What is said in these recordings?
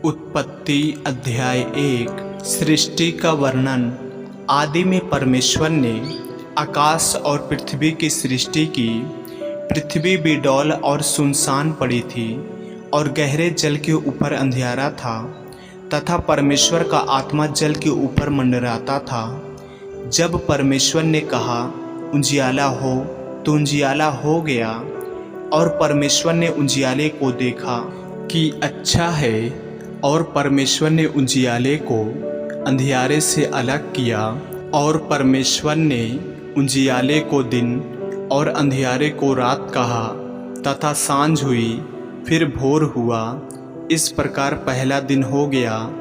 उत्पत्ति अध्याय 1। सृष्टि का वर्णन। आदि में परमेश्वर ने आकाश और पृथ्वी की सृष्टि की। पृथ्वी बेडौल और सुनसान पड़ी थी और गहरे जल के ऊपर अंधियारा था, तथा परमेश्वर का आत्मा जल के ऊपर मंडराता था। जब परमेश्वर ने कहा उजियाला हो, तो उजियाला हो गया। और परमेश्वर ने उजियाले को देखा कि अच्छा है, और परमेश्वर ने उजियाले को अंधियारे से अलग किया। और परमेश्वर ने उजियाले को दिन और अंधियारे को रात कहा, तथा सांझ हुई, फिर भोर हुआ। इस प्रकार पहला दिन हो गया।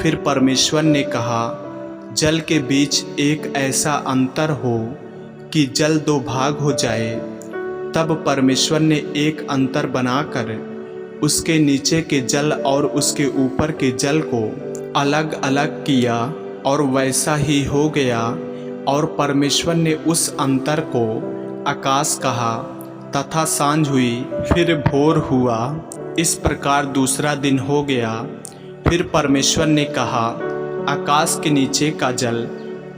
फिर परमेश्वर ने कहा, जल के बीच एक ऐसा अंतर हो कि जल दो भाग हो जाए। तब परमेश्वर ने एक अंतर बनाकर उसके नीचे के जल और उसके ऊपर के जल को अलग अलग किया, और वैसा ही हो गया। और परमेश्वर ने उस अंतर को आकाश कहा, तथा सांझ हुई, फिर भोर हुआ। इस प्रकार दूसरा दिन हो गया। फिर परमेश्वर ने कहा, आकाश के नीचे का जल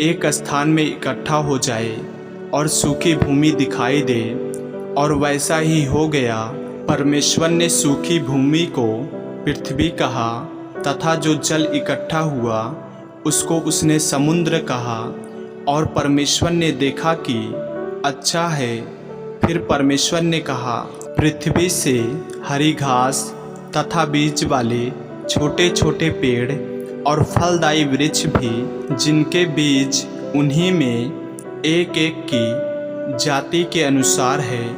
एक स्थान में इकट्ठा हो जाए और सूखी भूमि दिखाई दे, और वैसा ही हो गया। परमेश्वर ने सूखी भूमि को पृथ्वी कहा, तथा जो जल इकट्ठा हुआ उसको उसने समुद्र कहा। और परमेश्वर ने देखा कि अच्छा है। फिर परमेश्वर ने कहा, पृथ्वी से हरी घास तथा बीज वाले छोटे छोटे पेड़ और फलदायी वृक्ष भी, जिनके बीज उन्हीं में एक एक की जाति के अनुसार है,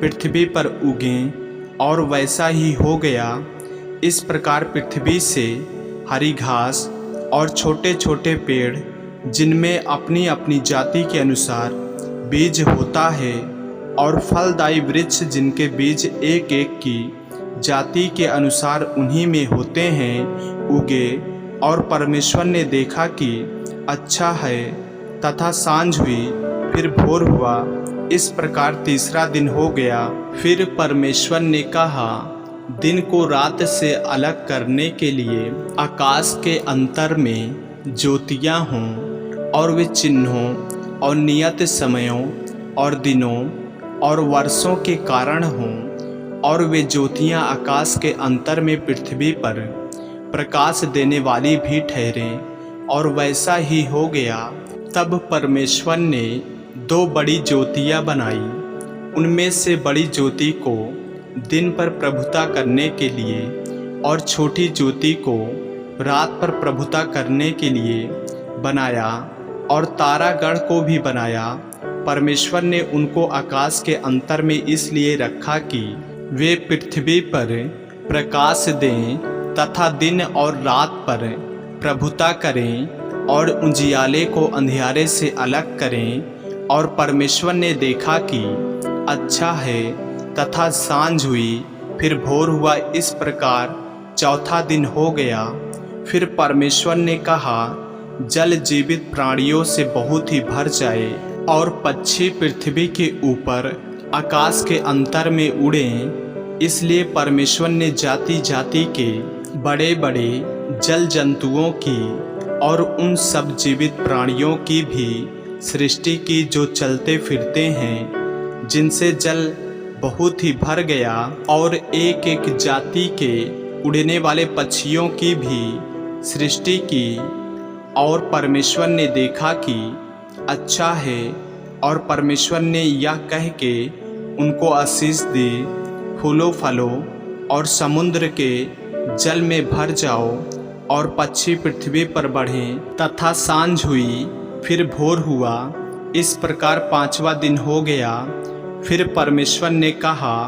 पृथ्वी पर उगें। और वैसा ही हो गया। इस प्रकार पृथ्वी से हरी घास और छोटे छोटे पेड़, जिनमें अपनी अपनी जाति के अनुसार बीज होता है, और फलदायी वृक्ष जिनके बीज एक एक की जाति के अनुसार उन्हीं में होते हैं, उगे। और परमेश्वर ने देखा कि अच्छा है, तथा सांझ हुई, फिर भोर हुआ। इस प्रकार तीसरा दिन हो गया। फिर परमेश्वर ने कहा, दिन को रात से अलग करने के लिए आकाश के अंतर में ज्योतियाँ हों, और वे चिन्हों और नियत समयों और दिनों और वर्षों के कारण हों। और वे ज्योतियाँ आकाश के अंतर में पृथ्वी पर प्रकाश देने वाली भी ठहरें, और वैसा ही हो गया। तब परमेश्वर ने दो बड़ी ज्योतियाँ बनाई। उनमें से बड़ी ज्योति को दिन पर प्रभुता करने के लिए, और छोटी ज्योति को रात पर प्रभुता करने के लिए बनाया। और तारागण को भी बनाया। परमेश्वर ने उनको आकाश के अंतर में इसलिए रखा कि वे पृथ्वी पर प्रकाश दें, तथा दिन और रात पर प्रभुता करें, और उजियाले को अंधियारे से अलग करें। और परमेश्वर ने देखा कि अच्छा है, तथा सांझ हुई, फिर भोर हुआ। इस प्रकार चौथा दिन हो गया। फिर परमेश्वर ने कहा, जल जीवित प्राणियों से बहुत ही भर जाए, और पक्षी पृथ्वी के ऊपर आकाश के अंतर में उड़ें। इसलिए परमेश्वर ने जाति जाति के बड़े बड़े जल जंतुओं की और उन सब जीवित प्राणियों की भी सृष्टि की, जो चलते फिरते हैं, जिनसे जल बहुत ही भर गया। और एक एक जाति के उड़ने वाले पक्षियों की भी सृष्टि की। और परमेश्वर ने देखा कि अच्छा है। और परमेश्वर ने यह कह के उनको आशीष दी, फूलो फलो और समुद्र के जल में भर जाओ, और पक्षी पृथ्वी पर बढ़ें। तथा सांझ हुई, फिर भोर हुआ। इस प्रकार पांचवा दिन हो गया। फिर परमेश्वर ने कहा,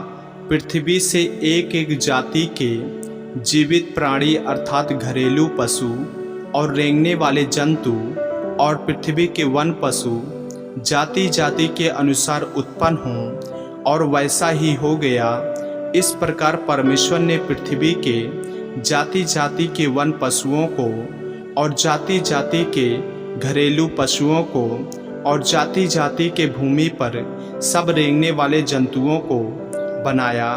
पृथ्वी से एक एक जाति के जीवित प्राणी, अर्थात घरेलू पशु और रेंगने वाले जंतु, और पृथ्वी के वन पशु जाति जाति के अनुसार उत्पन्न हों। और वैसा ही हो गया। इस प्रकार परमेश्वर ने पृथ्वी के जाति जाति के वन पशुओं को, और जाति जाति के घरेलू पशुओं को, और जाति जाति के भूमि पर सब रेंगने वाले जंतुओं को बनाया।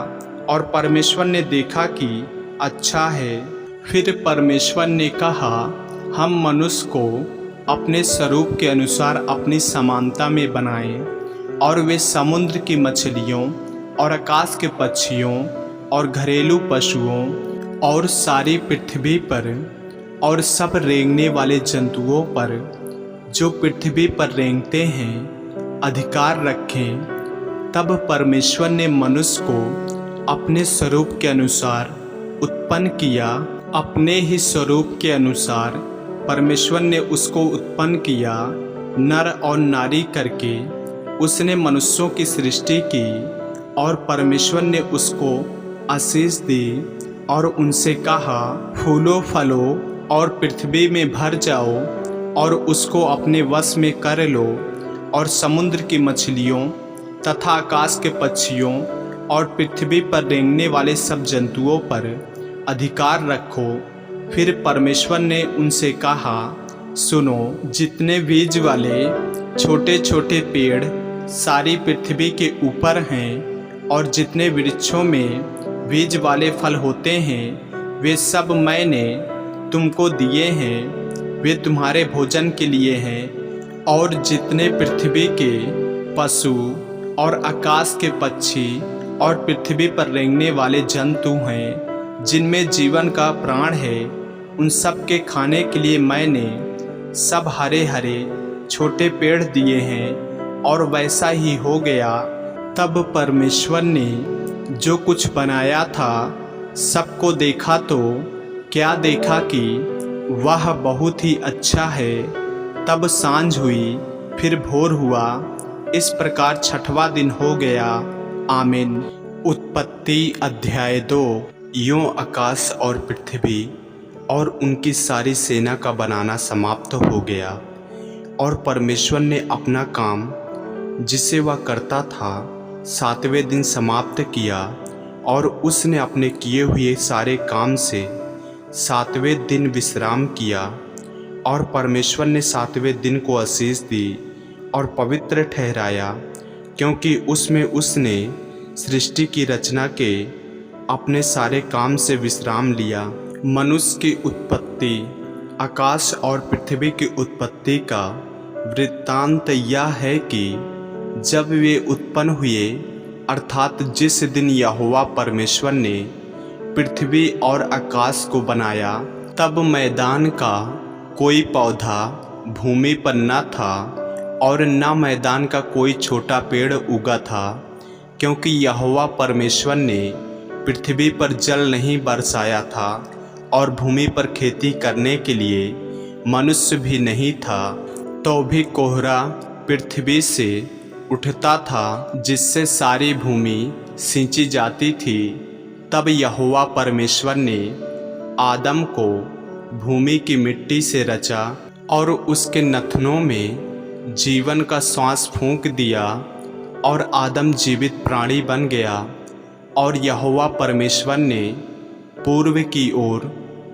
और परमेश्वर ने देखा कि अच्छा है। फिर परमेश्वर ने कहा, हम मनुष्य को अपने स्वरूप के अनुसार अपनी समानता में बनाएं, और वे समुद्र की मछलियों और आकाश के पक्षियों और घरेलू पशुओं और सारी पृथ्वी पर और सब रेंगने वाले जंतुओं पर जो पृथ्वी पर रेंगते हैं अधिकार रखें। तब परमेश्वर ने मनुष्य को अपने स्वरूप के अनुसार उत्पन्न किया, अपने ही स्वरूप के अनुसार परमेश्वर ने उसको उत्पन्न किया, नर और नारी करके उसने मनुष्यों की सृष्टि की। और परमेश्वर ने उसको आशीष दी और उनसे कहा, फूलो फलो और पृथ्वी में भर जाओ और उसको अपने वश में कर लो, और समुद्र की मछलियों तथा आकाश के पक्षियों और पृथ्वी पर रेंगने वाले सब जंतुओं पर अधिकार रखो। फिर परमेश्वर ने उनसे कहा, सुनो, जितने बीज वाले छोटे छोटे पेड़ सारी पृथ्वी के ऊपर हैं और जितने वृक्षों में बीज वाले फल होते हैं वे सब मैंने तुमको दिए हैं, वे तुम्हारे भोजन के लिए हैं। और जितने पृथ्वी के पशु और आकाश के पक्षी और पृथ्वी पर रेंगने वाले जंतु हैं जिनमें जीवन का प्राण है, उन सब के खाने के लिए मैंने सब हरे हरे छोटे पेड़ दिए हैं। और वैसा ही हो गया। तब परमेश्वर ने जो कुछ बनाया था सबको देखा, तो क्या देखा कि वह बहुत ही अच्छा है। तब सांझ हुई, फिर भोर हुआ, इस प्रकार छठवां दिन हो गया। आमीन। उत्पत्ति अध्याय 2। यूं आकाश और पृथ्वी और उनकी सारी सेना का बनाना समाप्त हो गया, और परमेश्वर ने अपना काम जिसे वह करता था 7वें दिन समाप्त किया। और उसने अपने किए हुए सारे काम से 7वें दिन विश्राम किया। और परमेश्वर ने 7वें दिन को आशीष दी और पवित्र ठहराया, क्योंकि उसमें उसने सृष्टि की रचना के अपने सारे काम से विश्राम लिया। मनुष्य की उत्पत्ति। आकाश और पृथ्वी की उत्पत्ति का वृत्तांत यह है कि जब वे उत्पन्न हुए, अर्थात जिस दिन यहोवा परमेश्वर ने पृथ्वी और आकाश को बनाया, तब मैदान का कोई पौधा भूमि पर न था और न मैदान का कोई छोटा पेड़ उगा था, क्योंकि यहोवा परमेश्वर ने पृथ्वी पर जल नहीं बरसाया था और भूमि पर खेती करने के लिए मनुष्य भी नहीं था। तो भी कोहरा पृथ्वी से उठता था, जिससे सारी भूमि सिंची जाती थी। तब यहोवा परमेश्वर ने आदम को भूमि की मिट्टी से रचा और उसके नथनों में जीवन का श्वास फूंक दिया, और आदम जीवित प्राणी बन गया। और यहोवा परमेश्वर ने पूर्व की ओर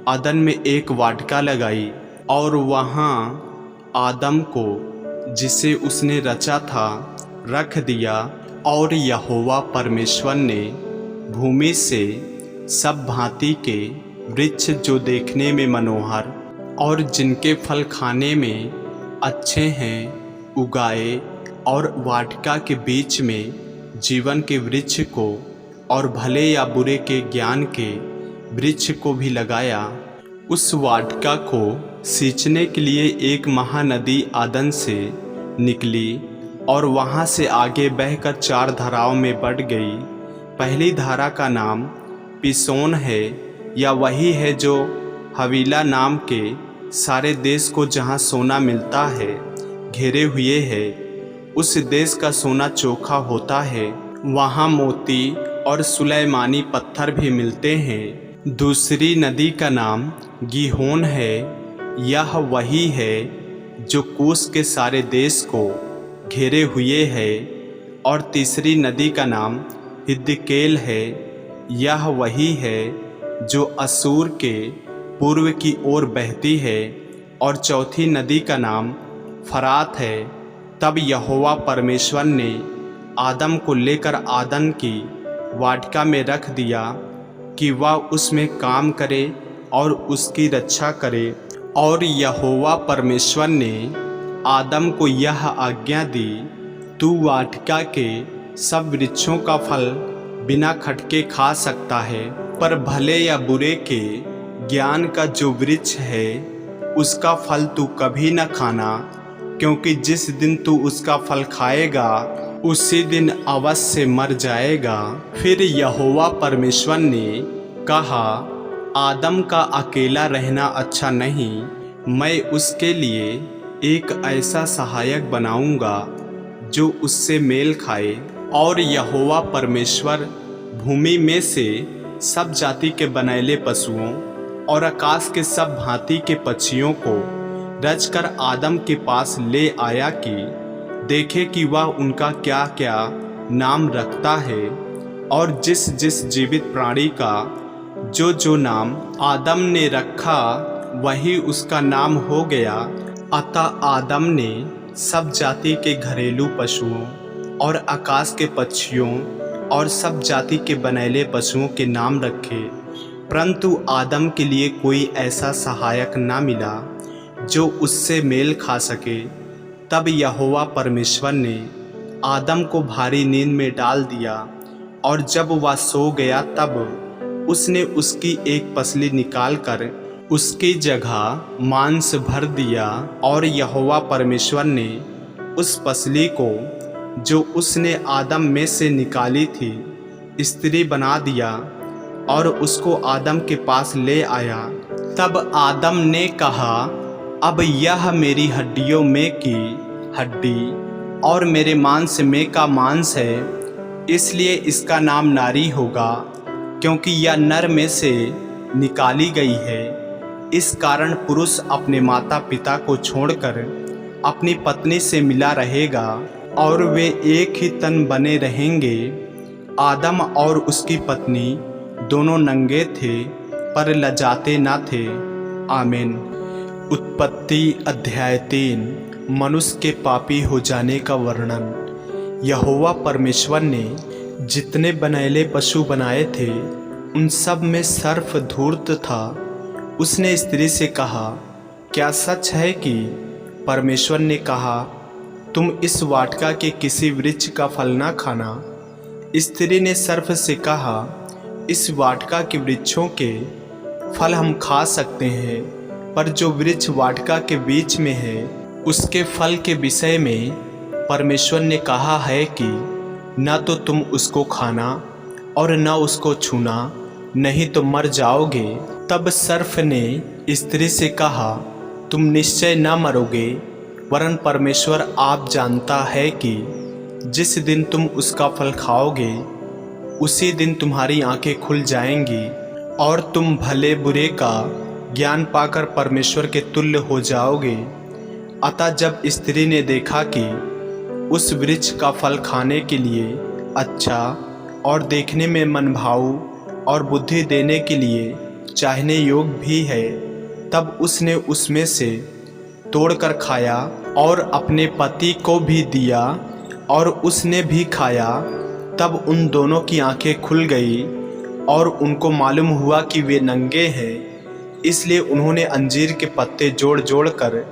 अदन में एक वाटिका लगाई, और वहाँ आदम को जिसे उसने रचा था रख दिया। और यहोवा परमेश्वर ने भूमि से सब भांति के वृक्ष जो देखने में मनोहर और जिनके फल खाने में अच्छे हैं उगाए, और वाटिका के बीच में जीवन के वृक्ष को और भले या बुरे के ज्ञान के वृक्ष को भी लगाया। उस वाटिका को सींचने के लिए एक महानदी आदन से निकली और वहाँ से आगे बहकर 4 धाराओं में बढ़ गई। पहली धारा का नाम पिसोन है, या वही है जो हवीला नाम के सारे देश को जहाँ सोना मिलता है घेरे हुए है। उस देश का सोना चोखा होता है, वहाँ मोती और सुलैमानी पत्थर भी मिलते हैं। दूसरी नदी का नाम गीहोन है, यह वही है जो कूश के सारे देश को घेरे हुए है। और तीसरी नदी का नाम हिद्देकेल है, यह वही है जो असूर के पूर्व की ओर बहती है। और चौथी नदी का नाम फरात है। तब यहोवा परमेश्वर ने आदम को लेकर आदन की वाटिका में रख दिया कि वह उसमें काम करे और उसकी रक्षा करे। और यहोवा परमेश्वर ने आदम को यह आज्ञा दी, तू वाटिका के सब वृक्षों का फल बिना खटके खा सकता है, पर भले या बुरे के ज्ञान का जो वृक्ष है उसका फल तू कभी न खाना, क्योंकि जिस दिन तू उसका फल खाएगा उसी दिन अवश्य मर जाएगा। फिर यहोवा परमेश्वर ने कहा, आदम का अकेला रहना अच्छा नहीं, मैं उसके लिए एक ऐसा सहायक बनाऊंगा जो उससे मेल खाए। और यहोवा परमेश्वर भूमि में से सब जाति के बनैले पशुओं और आकाश के सब भांति के पक्षियों को रचकर आदम के पास ले आया कि देखे कि वह उनका क्या क्या नाम रखता है। और जिस जिस जीवित प्राणी का जो जो नाम आदम ने रखा वही उसका नाम हो गया। अतः आदम ने सब जाति के घरेलू पशुओं और आकाश के पक्षियों और सब जाति के बनैले पशुओं के नाम रखे, परंतु आदम के लिए कोई ऐसा सहायक ना मिला जो उससे मेल खा सके। तब यहोवा परमेश्वर ने आदम को भारी नींद में डाल दिया, और जब वह सो गया तब उसने उसकी एक पसली निकालकर उसकी जगह मांस भर दिया। और यहोवा परमेश्वर ने उस पसली को जो उसने आदम में से निकाली थी स्त्री बना दिया और उसको आदम के पास ले आया। तब आदम ने कहा, अब यह मेरी हड्डियों में की हड्डी और मेरे मांस में का मांस है, इसलिए इसका नाम नारी होगा, क्योंकि यह नर में से निकाली गई है। इस कारण पुरुष अपने माता पिता को छोड़कर अपनी पत्नी से मिला रहेगा और वे एक ही तन बने रहेंगे। आदम और उसकी पत्नी दोनों नंगे थे पर लजाते न थे। आमीन। उत्पत्ति अध्याय 3। मनुष्य के पापी हो जाने का वर्णन। यहोवा परमेश्वर ने जितने बनैले पशु बनाए थे उन सब में सर्प धूर्त था। उसने स्त्री से कहा, क्या सच है कि परमेश्वर ने कहा, तुम इस वाटिका के किसी वृक्ष का फल ना खाना? स्त्री ने सर्प से कहा, इस वाटिका के वृक्षों के फल हम खा सकते हैं, पर जो वृक्ष वाटिका के बीच में है उसके फल के विषय में परमेश्वर ने कहा है कि न तो तुम उसको खाना और न उसको छूना, नहीं तो मर जाओगे। तब सर्प ने स्त्री से कहा, तुम निश्चय न मरोगे, वरन परमेश्वर आप जानता है कि जिस दिन तुम उसका फल खाओगे उसी दिन तुम्हारी आंखें खुल जाएंगी और तुम भले बुरे का ज्ञान पाकर परमेश्वर के तुल्य हो जाओगे। अतः जब स्त्री ने देखा कि उस वृक्ष का फल खाने के लिए अच्छा और देखने में मनभाऊ और बुद्धि देने के लिए चाहने योग्य भी है, तब उसने उसमें से तोड़कर खाया और अपने पति को भी दिया और उसने भी खाया। तब उन दोनों की आंखें खुल गई और उनको मालूम हुआ कि वे नंगे हैं, इसलिए उन्होंने अंजीर के पत्ते जोड़ जोड़ कर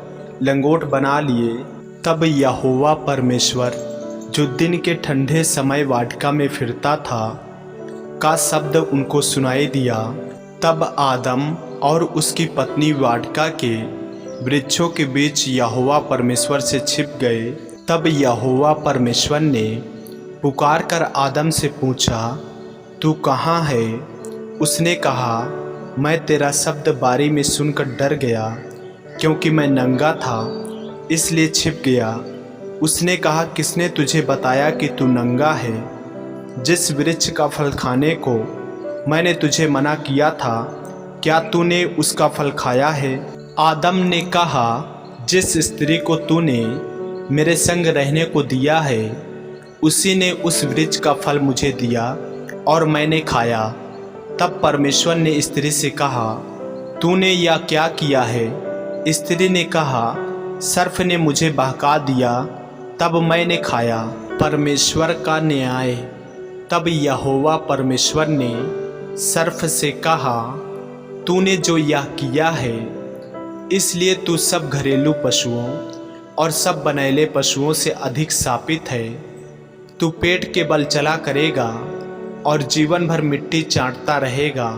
लंगोट बना लिए। तब यहोवा परमेश्वर जो दिन के ठंडे समय वाटिका में फिरता था का शब्द उनको सुनाई दिया। तब आदम और उसकी पत्नी वाटिका के वृक्षों के बीच यहोवा परमेश्वर से छिप गए। तब यहोवा परमेश्वर ने पुकार कर आदम से पूछा, तू कहाँ है? उसने कहा, मैं तेरा शब्द बारी में सुनकर डर गया, क्योंकि मैं नंगा था इसलिए छिप गया। उसने कहा, किसने तुझे बताया कि तू नंगा है? जिस वृक्ष का फल खाने को मैंने तुझे मना किया था, क्या तूने उसका फल खाया है? आदम ने कहा, जिस स्त्री को तूने मेरे संग रहने को दिया है उसी ने उस वृक्ष का फल मुझे दिया और मैंने खाया। तब परमेश्वर ने स्त्री से कहा, तूने यह क्या किया है? स्त्री ने कहा, सर्प ने मुझे बहका दिया, तब मैंने खाया। परमेश्वर का न्याय। तब यहोवा परमेश्वर ने सर्प से कहा, तूने जो यह किया है, इसलिए तू सब घरेलू पशुओं और सब बनैले पशुओं से अधिक शापित है। तू पेट के बल चला करेगा और जीवन भर मिट्टी चाटता रहेगा।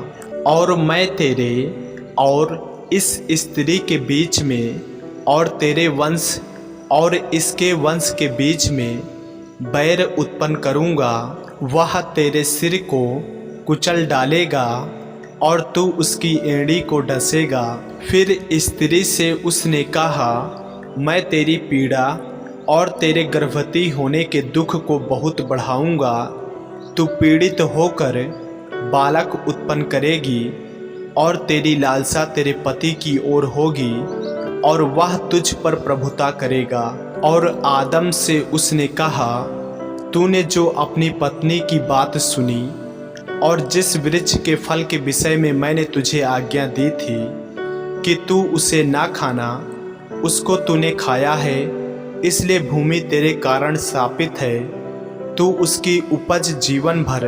और मैं तेरे और इस स्त्री के बीच में और तेरे वंश और इसके वंश के बीच में बैर उत्पन्न करूँगा। वह तेरे सिर को कुचल डालेगा और तू उसकी एड़ी को डसेगा। फिर स्त्री से उसने कहा, मैं तेरी पीड़ा और तेरे गर्भवती होने के दुख को बहुत बढ़ाऊंगा। तू पीड़ित होकर बालक उत्पन्न करेगी और तेरी लालसा तेरे पति की ओर होगी और वह तुझ पर प्रभुता करेगा। और आदम से उसने कहा, तूने जो अपनी पत्नी की बात सुनी और जिस वृक्ष के फल के विषय में मैंने तुझे आज्ञा दी थी कि तू उसे ना खाना, उसको तूने खाया है, इसलिए भूमि तेरे कारण शापित है। तू उसकी उपज जीवन भर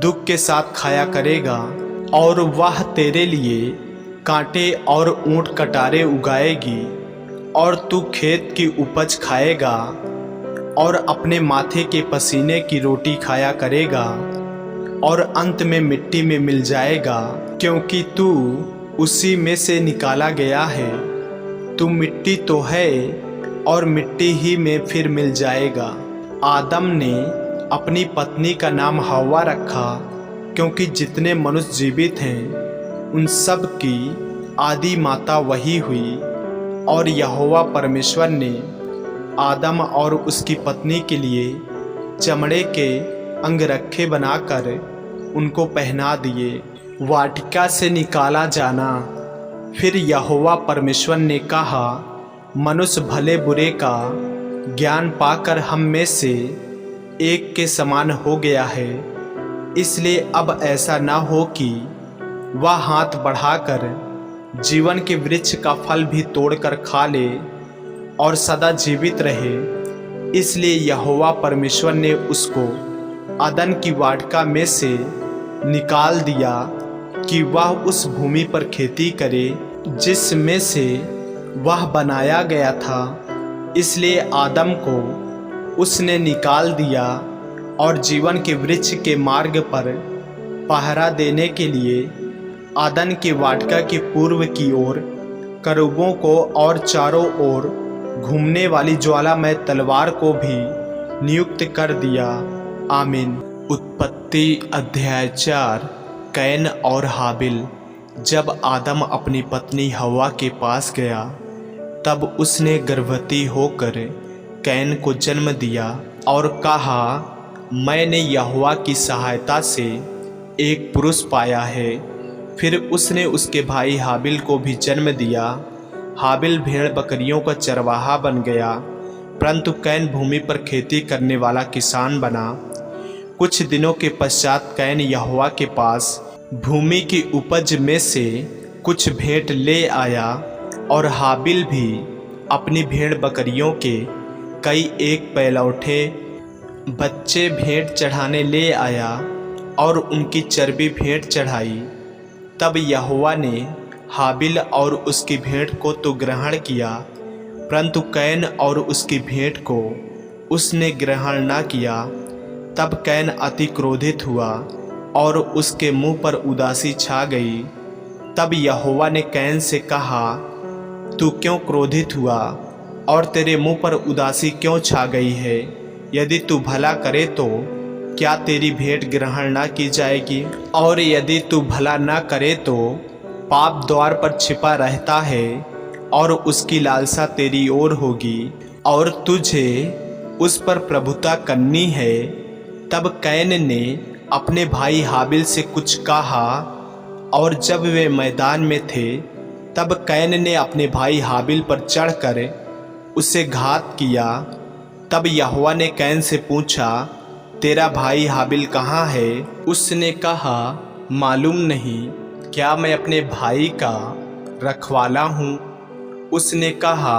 दुख के साथ खाया करेगा और वह तेरे लिए कांटे और ऊंट कटारे उगाएगी। और तू खेत की उपज खाएगा और अपने माथे के पसीने की रोटी खाया करेगा और अंत में मिट्टी में मिल जाएगा, क्योंकि तू उसी में से निकाला गया है। तू मिट्टी तो है और मिट्टी ही में फिर मिल जाएगा। आदम ने अपनी पत्नी का नाम हव्वा रखा, क्योंकि जितने मनुष्य जीवित हैं उन सब की आदि माता वही हुई। और यहोवा परमेश्वर ने आदम और उसकी पत्नी के लिए चमड़े के अंगरखे बनाकर उनको पहना दिए। वाटिका से निकाला जाना। फिर यहोवा परमेश्वर ने कहा, मनुष्य भले बुरे का ज्ञान पाकर हम में से एक के समान हो गया है, इसलिए अब ऐसा ना हो कि वह हाथ बढ़ाकर जीवन के वृक्ष का फल भी तोड़कर खा ले और सदा जीवित रहे। इसलिए यहोवा परमेश्वर ने उसको अदन की वाटिका में से निकाल दिया कि वह उस भूमि पर खेती करे जिसमें से वह बनाया गया था। इसलिए आदम को उसने निकाल दिया और जीवन के वृक्ष के मार्ग पर पहरा देने के लिए अदन की वाटिका की पूर्व की ओर करूबों को और चारों ओर घूमने वाली ज्वालामय तलवार को भी नियुक्त कर दिया। आमीन। उत्पत्ति अध्याय 4। कैन और हाबिल। जब आदम अपनी पत्नी हव्वा के पास गया, तब उसने गर्भवती होकर कैन को जन्म दिया और कहा, मैंने यहोवा की सहायता से एक पुरुष पाया है। फिर उसने उसके भाई हाबिल को भी जन्म दिया। हाबिल भेड़ बकरियों का चरवाहा बन गया, परंतु कैन भूमि पर खेती करने वाला किसान बना। कुछ दिनों के पश्चात कैन यहोवा के पास भूमि की उपज में से कुछ भेंट ले आया और हाबिल भी अपनी भेड़ बकरियों के कई एक पैलौठे बच्चे भेंट चढ़ाने ले आया और उनकी चर्बी भेंट चढ़ाई। तब यहोवा ने हाबिल और उसकी भेंट को तो ग्रहण किया, परंतु कैन और उसकी भेंट को उसने ग्रहण न किया। तब कैन अति क्रोधित हुआ और उसके मुंह पर उदासी छा गई। तब यहोवा ने कैन से कहा, तू क्यों क्रोधित हुआ और तेरे मुंह पर उदासी क्यों छा गई है? यदि तू भला करे तो क्या तेरी भेंट ग्रहण ना की जाएगी? और यदि तू भला ना करे तो पाप द्वार पर छिपा रहता है और उसकी लालसा तेरी ओर होगी और तुझे उस पर प्रभुता करनी है। तब कैन ने अपने भाई हाबिल से कुछ कहा, और जब वे मैदान में थे, तब कैन ने अपने भाई हाबिल पर चढ़कर उसे घात किया। तब यहोवा ने कैन से पूछा, तेरा भाई हाबिल कहाँ है? उसने कहा, मालूम नहीं, क्या मैं अपने भाई का रखवाला हूँ? उसने कहा,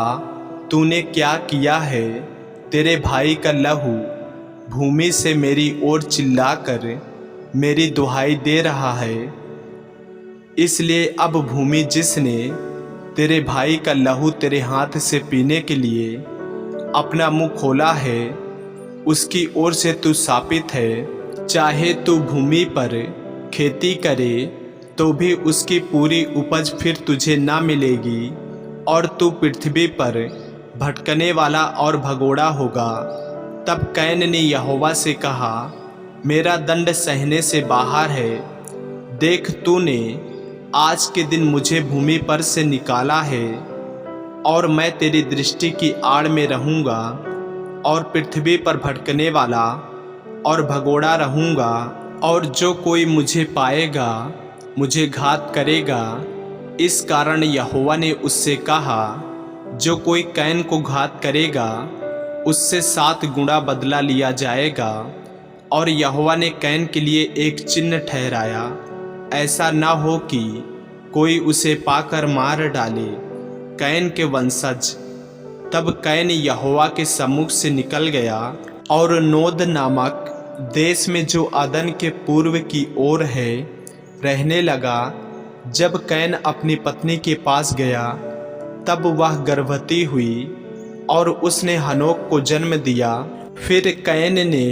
तूने क्या किया है? तेरे भाई का लहू भूमि से मेरी ओर चिल्लाकर मेरी दुहाई दे रहा है। इसलिए अब भूमि जिसने तेरे भाई का लहू तेरे हाथ से पीने के लिए अपना मुंह खोला है, उसकी ओर से तू शापित है। चाहे तू भूमि पर खेती करे तो भी उसकी पूरी उपज फिर तुझे ना मिलेगी, और तू पृथ्वी पर भटकने वाला और भगोड़ा होगा। तब कैन ने यहोवा से कहा, मेरा दंड सहने से बाहर है। देख, तूने आज के दिन मुझे भूमि पर से निकाला है, और मैं तेरी दृष्टि की आड़ में रहूँगा और पृथ्वी पर भटकने वाला और भगोड़ा रहूँगा। और जो कोई मुझे पाएगा मुझे घात करेगा। इस कारण यहोवा ने उससे कहा, जो कोई कैन को घात करेगा उससे 7 गुना बदला लिया जाएगा। और यहोवा ने कैन के लिए एक चिन्ह ठहराया, ऐसा न हो कि कोई उसे पाकर मार डाले। कैन के वंशज। तब कैन यहोवा के सम्मुख से निकल गया और नोद नामक देश में जो अदन के पूर्व की ओर है रहने लगा। जब कैन अपनी पत्नी के पास गया तब वह गर्भवती हुई और उसने हनोक को जन्म दिया। फिर कैन ने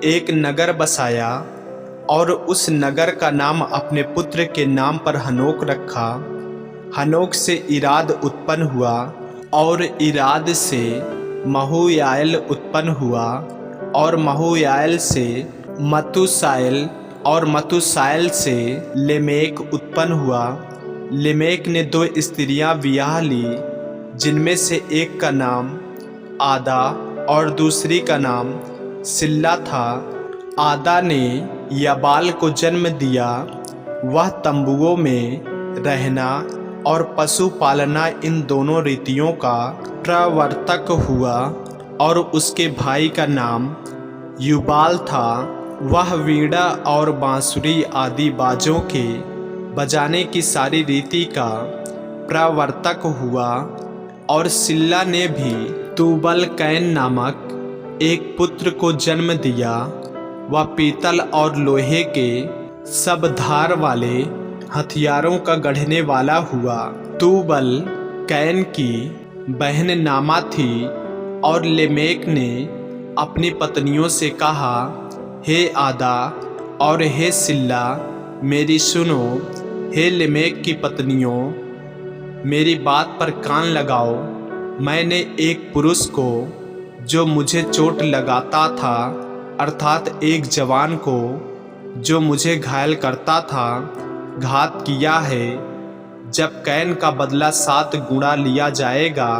एक नगर बसाया और उस नगर का नाम अपने पुत्र के नाम पर हनोक रखा। हनोक से इराद उत्पन्न हुआ और इराद से महूयाल उत्पन्न हुआ और महूयाल से मतूसाएल और मतूसाएल से लेमेक उत्पन्न हुआ। लेमेक ने 2 स्त्रियां ब्याह ली, जिनमें से एक का नाम आदा और दूसरी का नाम सिल्ला था। आदा ने याबाल को जन्म दिया। वह तंबुओं में रहना और पशु पालना इन दोनों रीतियों का प्रवर्तक हुआ। और उसके भाई का नाम युबाल था। वह वीणा और बांसुरी आदि बाजों के बजाने की सारी रीति का प्रवर्तक हुआ। और सिल्ला ने भी तूबल कैन नामक एक पुत्र को जन्म दिया। वह पीतल और लोहे के सब धार वाले हथियारों का गढ़ने वाला हुआ। तूबल कैन की बहन नामा थी। और लेमेक ने अपनी पत्नियों से कहा, हे आदा और हे सिल्ला, मेरी सुनो। हे लेमेक की पत्नियों, मेरी बात पर कान लगाओ। मैंने एक पुरुष को जो मुझे चोट लगाता था, अर्थात एक जवान को जो मुझे घायल करता था, घात किया है। जब कैन का बदला 7 गुना लिया जाएगा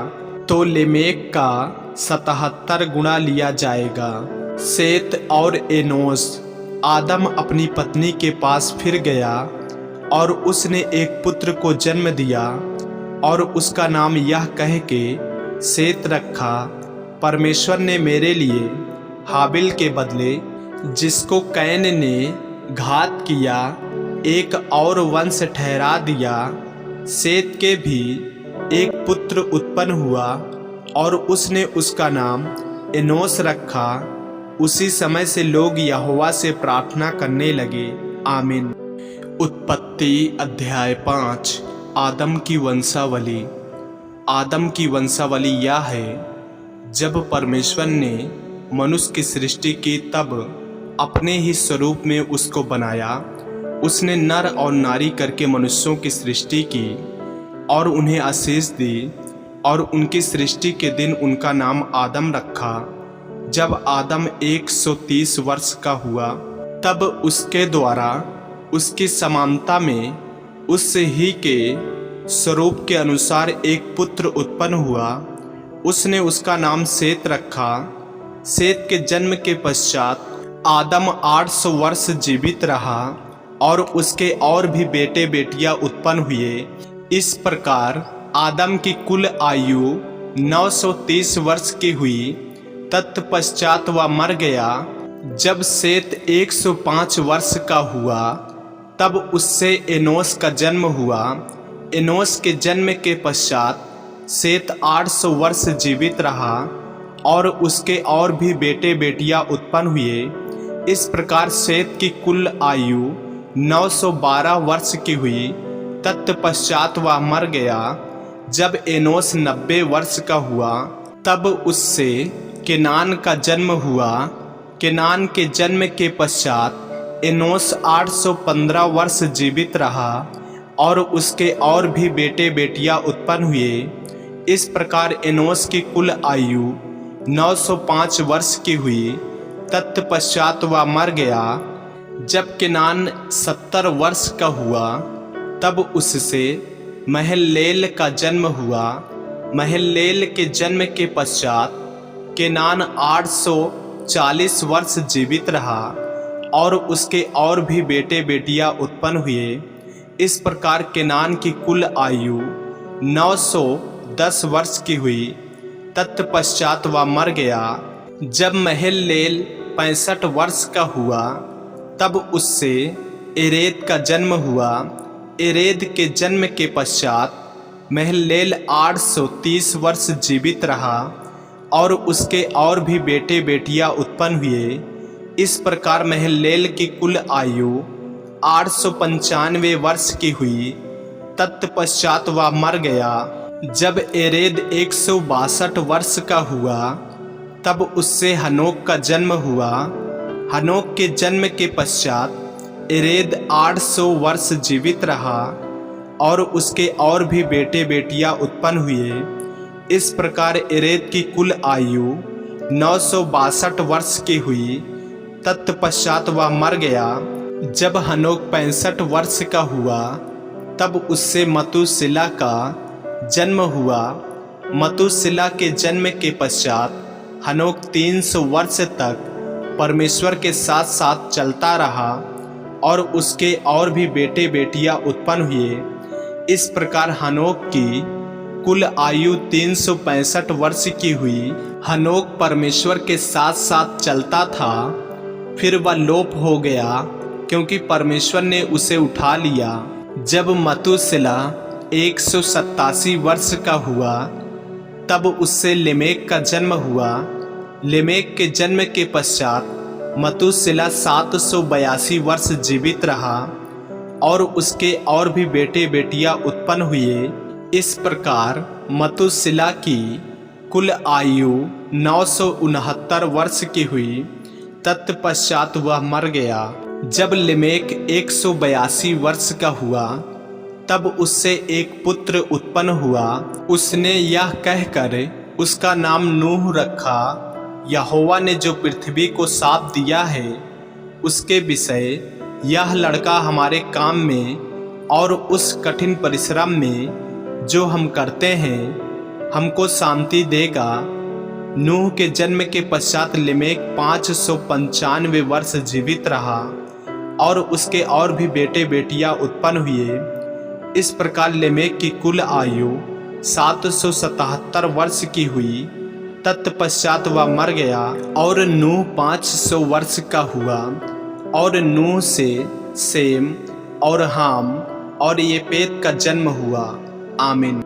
तो लेमेक का 77 गुना लिया जाएगा। सेत और एनोस। आदम अपनी पत्नी के पास फिर गया और उसने एक पुत्र को जन्म दिया और उसका नाम यह कह के सेत रखा, परमेश्वर ने मेरे लिए हाबिल के बदले जिसको कैन ने घात किया एक और वंश ठहरा दिया। सेत के भी एक पुत्र उत्पन्न हुआ और उसने उसका नाम एनोस रखा। उसी समय से लोग यहोवा से प्रार्थना करने लगे। आमीन। उत्पत्ति अध्याय 5। आदम की वंशावली। आदम की वंशावली यह है, जब परमेश्वर ने मनुष्य की सृष्टि की तब अपने ही स्वरूप में उसको बनाया। उसने नर और नारी करके मनुष्यों की सृष्टि की और उन्हें आशीष दी। और उनकी सृष्टि के दिन उनका नाम आदम रखा। जब आदम 130 वर्ष का हुआ तब उसके द्वारा उसकी समानता में उस ही के स्वरूप के अनुसार एक पुत्र उत्पन्न हुआ। उसने उसका नाम सेत रखा। सेत के जन्म के पश्चात आदम 800 वर्ष जीवित रहा और उसके और भी बेटे बेटियां उत्पन्न हुए। इस प्रकार आदम की कुल आयु 930 वर्ष की हुई। तत्पश्चात वह मर गया। जब सेत 105 वर्ष का हुआ तब उससे एनोस का जन्म हुआ। एनोस के जन्म के पश्चात सेत 800 वर्ष जीवित रहा और उसके और भी बेटे बेटियां उत्पन्न हुए। इस प्रकार सेत की कुल आयु 912 वर्ष की हुई। तत्पश्चात वह मर गया। जब एनोश 90 वर्ष का हुआ तब उससे केनान का जन्म हुआ। केनान के जन्म के पश्चात एनोश 815 वर्ष जीवित रहा और उसके और भी बेटे बेटियां उत्पन्न हुए। इस प्रकार एनोश की कुल आयु 905 वर्ष की हुई। तत्पश्चात वह मर गया। जब केनान 70 वर्ष का हुआ तब उससे महललेल का जन्म हुआ। महललेल के जन्म के पश्चात केनान 840 वर्ष जीवित रहा और उसके और भी बेटे बेटियां उत्पन्न हुए। इस प्रकार केनान की कुल आयु 910 वर्ष की हुई। तत्पश्चात वह मर गया। जब महललेल 65 वर्ष का हुआ तब उससे एरेद का जन्म हुआ। एरेद के जन्म के पश्चात महललेल 830 वर्ष जीवित रहा और उसके और भी बेटे बेटियां उत्पन्न हुए। इस प्रकार महललेल की कुल आयु 895 वर्ष की हुई। तत्पश्चात वह मर गया। जब एरेद 162 वर्ष का हुआ तब उससे हनोक का जन्म हुआ। हनोक के जन्म के पश्चात एरेद 800 वर्ष जीवित रहा और उसके और भी बेटे बेटियां उत्पन्न हुए। इस प्रकार एरेद की कुल आयु 962 वर्ष की हुई। तत्पश्चात वह मर गया। जब हनोक 65 वर्ष का हुआ तब उससे मतूशिला का जन्म हुआ। मतूशिला के जन्म के पश्चात हनोक 300 वर्ष तक परमेश्वर के साथ साथ चलता रहा और उसके और भी बेटे बेटियां उत्पन्न हुए। इस प्रकार हनोक की कुल आयु 365 वर्ष की हुई। हनोक परमेश्वर के साथ साथ चलता था, फिर वह लोप हो गया क्योंकि परमेश्वर ने उसे उठा लिया। जब मतूशिला 187 वर्ष का हुआ तब उससे लेमेक का जन्म हुआ। लेमेक के जन्म के पश्चात मतूशिला 782 वर्ष जीवित रहा और उसके और भी बेटे बेटियां उत्पन्न हुए। इस प्रकार मतूशिला की कुल आयु 969 वर्ष की हुई। तत्पश्चात वह मर गया। जब लेमेक 182 वर्ष का हुआ तब उससे एक पुत्र उत्पन्न हुआ। उसने यह कहकर उसका नाम नूह रखा, यहोवा ने जो पृथ्वी को शाप दिया है उसके विषय यह लड़का हमारे काम में और उस कठिन परिश्रम में जो हम करते हैं हमको शांति देगा। नूह के जन्म के पश्चात लेमेक 595 वर्ष जीवित रहा और उसके और भी बेटे बेटियां उत्पन्न हुए। इस प्रकार लेमेक की कुल आयु 777 वर्ष की हुई। तत्पश्चात वह मर गया और नूह 500 वर्ष का हुआ और नूह से सेम और हाम और येपेत का जन्म हुआ। आमीन।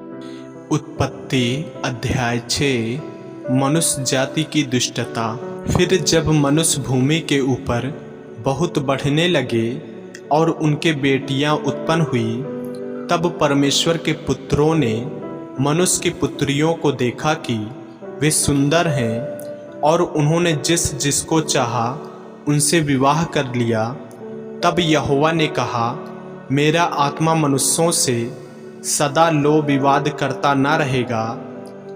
उत्पत्ति अध्याय 6। मनुष्य जाति की दुष्टता। फिर जब मनुष्य भूमि के ऊपर बहुत बढ़ने लगे और उनके बेटियां उत्पन्न हुई तब परमेश्वर के पुत्रों ने मनुष्य की पुत्रियों को देखा कि वे सुंदर हैं और उन्होंने जिस जिसको चाहा उनसे विवाह कर लिया। तब यहोवा ने कहा, मेरा आत्मा मनुष्यों से सदा लो विवाद करता न रहेगा,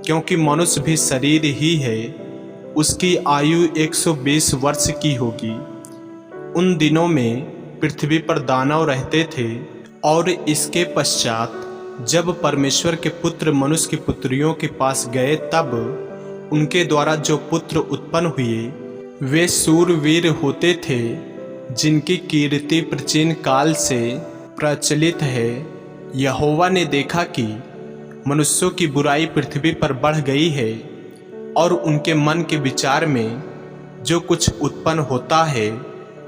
क्योंकि मनुष्य भी शरीर ही है, उसकी आयु 120 वर्ष की होगी। उन दिनों में पृथ्वी पर दानव रहते थे और इसके पश्चात जब परमेश्वर के पुत्र मनुष्य की पुत्रियों के पास गए तब उनके द्वारा जो पुत्र उत्पन्न हुए वे शूरवीर होते थे, जिनकी कीर्ति प्राचीन काल से प्रचलित है। यहोवा ने देखा कि मनुष्यों की बुराई पृथ्वी पर बढ़ गई है और उनके मन के विचार में जो कुछ उत्पन्न होता है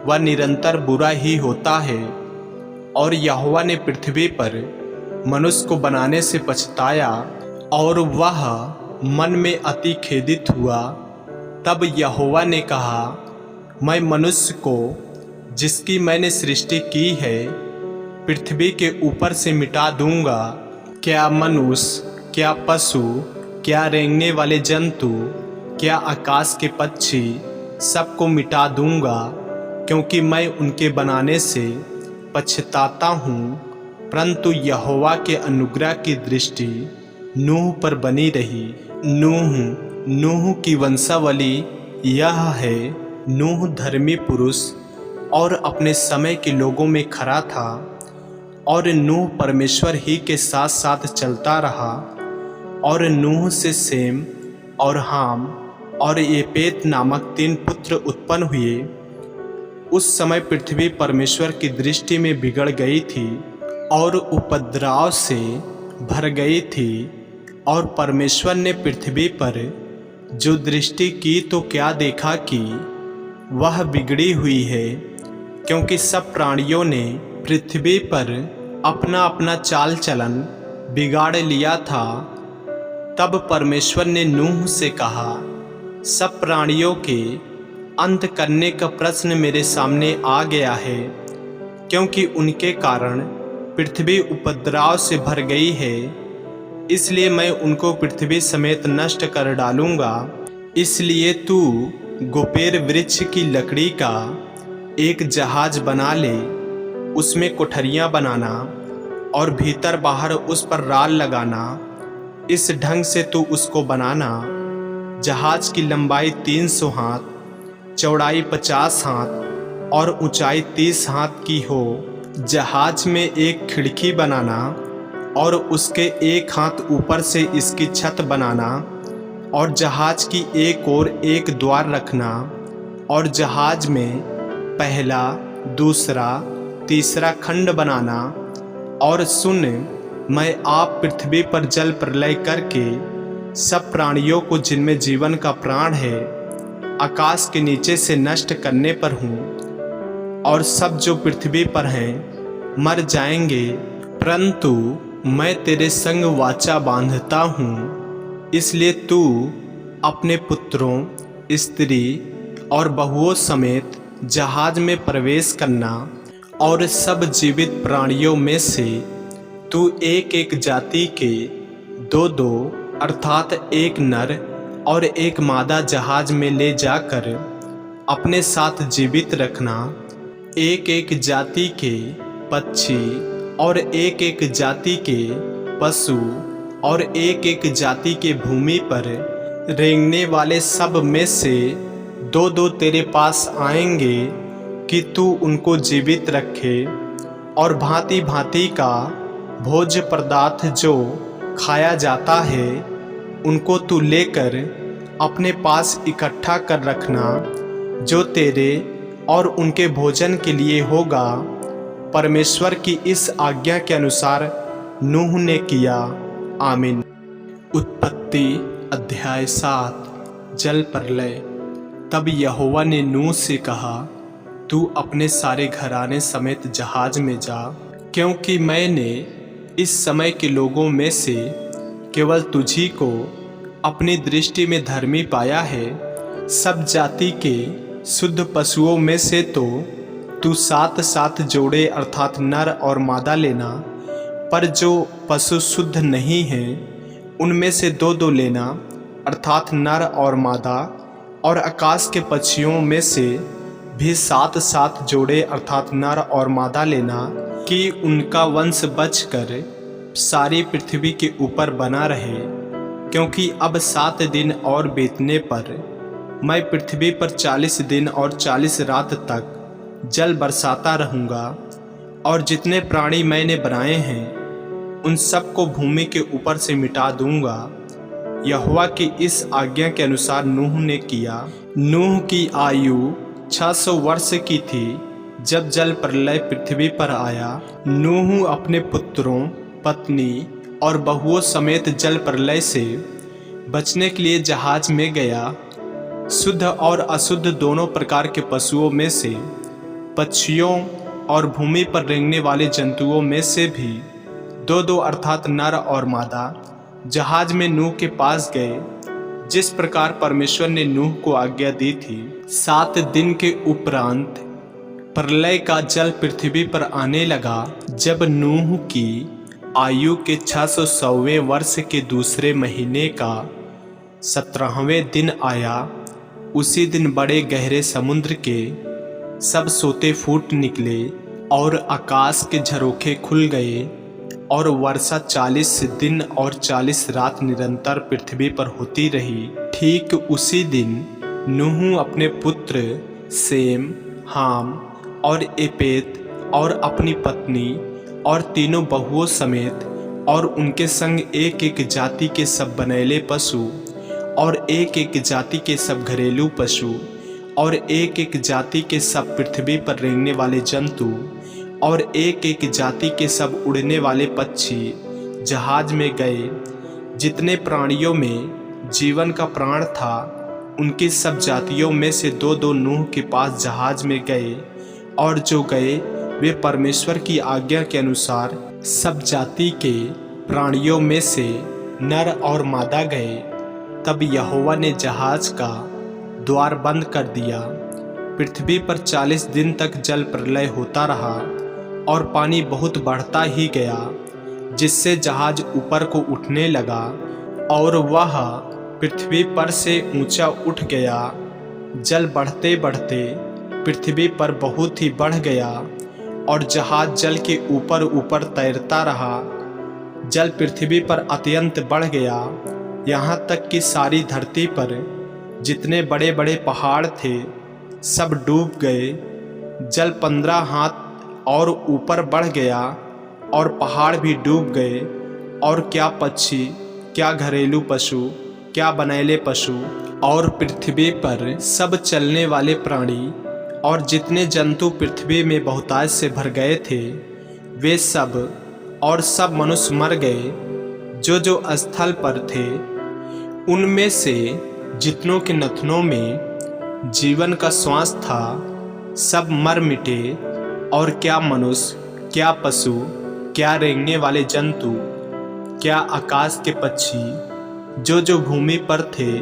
वह निरंतर बुरा ही होता है। और यहोवा ने पृथ्वी पर मनुष्य को बनाने से पछताया और वह मन में अति खेदित हुआ। तब यहोवा ने कहा, मैं मनुष्य को जिसकी मैंने सृष्टि की है पृथ्वी के ऊपर से मिटा दूंगा। क्या मनुष्य, क्या पशु, क्या रेंगने वाले जंतु, क्या आकाश के पक्षी, सबको मिटा दूंगा, क्योंकि मैं उनके बनाने से पछताता हूँ। परंतु यहोवा के अनुग्रह की दृष्टि नूह पर बनी रही। नूह की वंशावली यह है। नूह धर्मी पुरुष और अपने समय के लोगों में खरा था, और नूह परमेश्वर ही के साथ साथ चलता रहा। और नूह से सेम और हाम और येपेत नामक 3 पुत्र उत्पन्न हुए। उस समय पृथ्वी परमेश्वर की दृष्टि में बिगड़ गई थी और उपद्रव से भर गई थी। और परमेश्वर ने पृथ्वी पर जो दृष्टि की तो क्या देखा कि वह बिगड़ी हुई है, क्योंकि सब प्राणियों ने पृथ्वी पर अपना अपना चाल चलन बिगाड़ लिया था। तब परमेश्वर ने नूह से कहा, सब प्राणियों के अंत करने का प्रश्न मेरे सामने आ गया है, क्योंकि उनके कारण पृथ्वी उपद्रव से भर गई है। इसलिए मैं उनको पृथ्वी समेत नष्ट कर डालूंगा। इसलिए तू गोपेर वृक्ष की लकड़ी का एक जहाज बना ले, उसमें कोठरियां बनाना और भीतर बाहर उस पर राल लगाना। इस ढंग से तू उसको बनाना। जहाज की लंबाई 300 हाथ, चौड़ाई 50 हाथ और ऊंचाई 30 हाथ की हो। जहाज में एक खिड़की बनाना और उसके एक हाथ ऊपर से इसकी छत बनाना, और जहाज की एक ओर एक द्वार रखना, और जहाज में पहला, दूसरा, तीसरा खंड बनाना। और सुन, मैं आप पृथ्वी पर जल प्रलय करके सब प्राणियों को जिनमें जीवन का प्राण है आकाश के नीचे से नष्ट करने पर हूँ, और सब जो पृथ्वी पर हैं मर जाएंगे। परंतु मैं तेरे संग वाचा बांधता हूँ। इसलिए तू अपने पुत्रों, स्त्री और बहुओं समेत जहाज में प्रवेश करना, और सब जीवित प्राणियों में से तू एक एक जाति के 2-2 अर्थात एक नर और एक मादा जहाज में ले जाकर अपने साथ जीवित रखना। एक एक जाति के पक्षी और एक एक जाति के पशु और एक एक जाति के भूमि पर रेंगने वाले सब में से 2-2 तेरे पास आएंगे कि तू उनको जीवित रखे। और भांति भांति का भोज्य पदार्थ जो खाया जाता है उनको तू लेकर अपने पास इकट्ठा कर रखना, जो तेरे और उनके भोजन के लिए होगा। परमेश्वर की इस आज्ञा के अनुसार नूह ने किया। आमीन। उत्पत्ति अध्याय 7। जल प्रलय। तब यहोवा ने नूह से कहा, तू अपने सारे घराने समेत जहाज में जा, क्योंकि मैंने इस समय के लोगों में से केवल तुझी को अपनी दृष्टि में धर्मी पाया है। सब जाति के शुद्ध पशुओं में से तो तू 7-7 जोड़े अर्थात नर और मादा लेना, पर जो पशु शुद्ध नहीं हैं उनमें से 2-2 लेना अर्थात नर और मादा। और आकाश के पक्षियों में से भी 7-7 जोड़े अर्थात नर और मादा लेना, कि उनका वंश बचकर सारी पृथ्वी के ऊपर बना रहे। क्योंकि अब 7 दिन और बीतने पर मैं पृथ्वी पर 40 दिन और 40 रात तक जल बरसाता रहूँगा, और जितने प्राणी मैंने बनाए हैं उन सबको भूमि के ऊपर से मिटा दूंगा। यहोवा की इस आज्ञा के अनुसार नूह ने किया। नूह की आयु 600 वर्ष की थी जब जल प्रलय पृथ्वी पर आया। नूह अपने पुत्रों, पत्नी और बहुओं समेत जल प्रलय से बचने के लिए जहाज में गया। शुद्ध और अशुद्ध दोनों प्रकार के पशुओं में से, पक्षियों और भूमि पर रेंगने वाले जंतुओं में से भी 2-2 अर्थात नर और मादा जहाज में नूह के पास गए, जिस प्रकार परमेश्वर ने नूह को आज्ञा दी थी। 7 दिन के उपरांत प्रलय का जल पृथ्वी पर आने लगा जब नूह की आयु के 600वें वर्ष के दूसरे महीने का 17वें दिन आया। उसी दिन बड़े गहरे समुद्र के सब सोते फूट निकले और आकाश के झरोखे खुल गए और वर्षा 40 दिन और 40 रात निरंतर पृथ्वी पर होती रही। ठीक उसी दिन नूह अपने पुत्र सेम, हाम और एपेत और अपनी पत्नी और तीनों बहुओं समेत और उनके संग एक एक जाति के सब बनैले पशु और एक एक जाति के सब घरेलू पशु और एक एक जाति के सब पृथ्वी पर रेंगने वाले जंतु और एक एक जाति के सब उड़ने वाले पक्षी जहाज में गए। जितने प्राणियों में जीवन का प्राण था उनकी सब जातियों में से दो दो नूह के पास जहाज में गए, और जो गए वे परमेश्वर की आज्ञा के अनुसार सब जाति के प्राणियों में से नर और मादा गए। तब यहोवा ने जहाज का द्वार बंद कर दिया। पृथ्वी पर 40 दिन तक जल प्रलय होता रहा और पानी बहुत बढ़ता ही गया, जिससे जहाज ऊपर को उठने लगा और वह पृथ्वी पर से ऊंचा उठ गया। जल बढ़ते बढ़ते पृथ्वी पर बहुत ही बढ़ गया और जहाज जल के ऊपर ऊपर तैरता रहा। जल पृथ्वी पर अत्यंत बढ़ गया, यहाँ तक कि सारी धरती पर जितने बड़े बड़े पहाड़ थे सब डूब गए। जल 15 हाथ और ऊपर बढ़ गया और पहाड़ भी डूब गए, और क्या पक्षी, क्या घरेलू पशु, क्या बनैले पशु और पृथ्वी पर सब चलने वाले प्राणी और जितने जंतु पृथ्वी में बहुतायत से भर गए थे वे सब और सब मनुष्य मर गए जो स्थल पर थे। उनमें से जितनों के नथनों में जीवन का श्वास था सब मर मिटे, और क्या मनुष्य, क्या पशु, क्या रेंगने वाले जंतु, क्या आकाश के पक्षी जो भूमि पर थे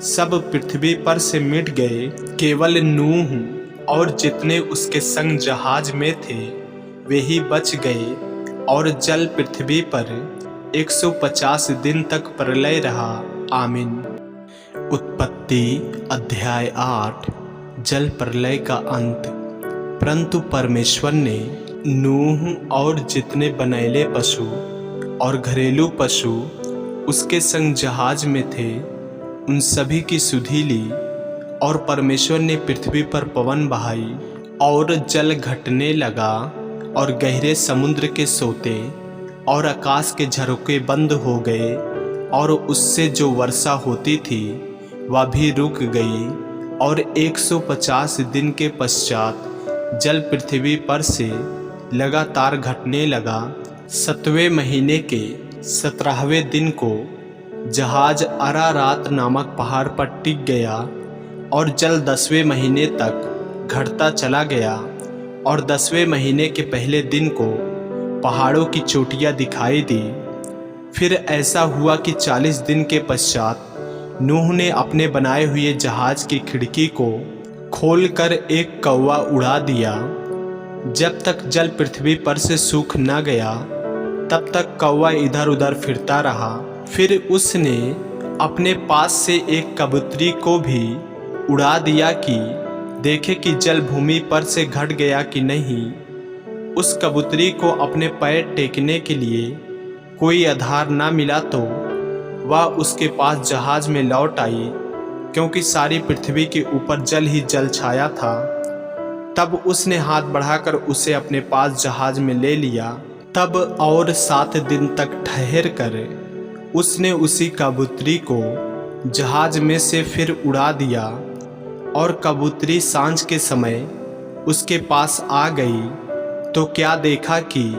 सब पृथ्वी पर से मिट गए। केवल नूह और जितने उसके संग जहाज में थे वे ही बच गए, और जल पृथ्वी पर 150 दिन तक प्रलय रहा। आमीन। उत्पत्ति अध्याय 8। जल प्रलय का अंत। परंतु परमेश्वर ने नूह और जितने बनैले पशु और घरेलू पशु उसके संग जहाज में थे उन सभी की सुधि ली, और परमेश्वर ने पृथ्वी पर पवन बहाई और जल घटने लगा, और गहरे समुद्र के सोते और आकाश के झरोखे बंद हो गए, और उससे जो वर्षा होती थी वह भी रुक गई। और 150 दिन के पश्चात जल पृथ्वी पर से लगातार घटने लगा। 7वें महीने के 17वें दिन को जहाज अरारात नामक पहाड़ पर टिक गया, और जल 10वें महीने तक घटता चला गया, और 10वें महीने के पहले दिन को पहाड़ों की चोटियां दिखाई दी। फिर ऐसा हुआ कि 40 दिन के पश्चात नूह ने अपने बनाए हुए जहाज की खिड़की को खोलकर एक कौवा उड़ा दिया। जब तक जल पृथ्वी पर से सूख न गया तब तक कौवा इधर उधर फिरता रहा। फिर उसने अपने पास से एक कबूतरी को भी उड़ा दिया कि देखे कि जल भूमि पर से घट गया कि नहीं। उस कबूतरी को अपने पैर टेकने के लिए कोई आधार न मिला तो वह उसके पास जहाज में लौट आई, क्योंकि सारी पृथ्वी के ऊपर जल ही जल छाया था। तब उसने हाथ बढ़ाकर उसे अपने पास जहाज में ले लिया। तब और 7 दिन तक ठहर कर उसने उसी कबूतरी को जहाज में से फिर उड़ा दिया, और कबूतरी सांझ के समय उसके पास आ गई तो क्या देखा कि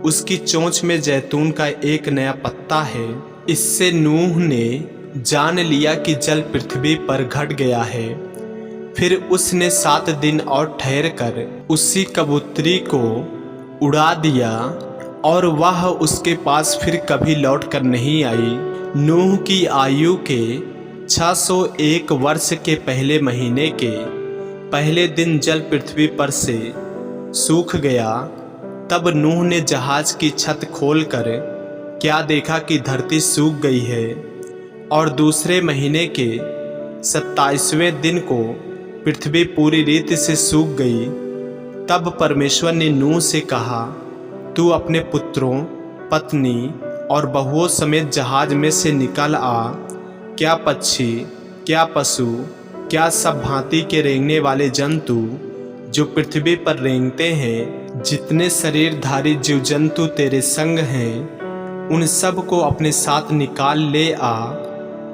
उसकी चोंच में जैतून का एक नया पत्ता है। इससे नूह ने जान लिया कि जल पृथ्वी पर घट गया है। फिर उसने 7 दिन और ठहर कर उसी कबूतरी को उड़ा दिया, और वह उसके पास फिर कभी लौट कर नहीं आई। नूह की आयु के 601 वर्ष के पहले महीने के पहले दिन जल पृथ्वी पर से सूख गया, तब नूह ने जहाज की छत खोलकर क्या देखा कि धरती सूख गई है। और दूसरे महीने के 27वें दिन को पृथ्वी पूरी रीति से सूख गई। तब परमेश्वर ने नूह से कहा, तू अपने पुत्रों, पत्नी और बहुओं समेत जहाज में से निकल आ। क्या पक्षी, क्या पशु, क्या सब भांति के रेंगने वाले जंतु जो पृथ्वी पर रेंगते हैं, जितने शरीरधारी जीव जंतु तेरे संग हैं, उन सब को अपने साथ निकाल ले आ,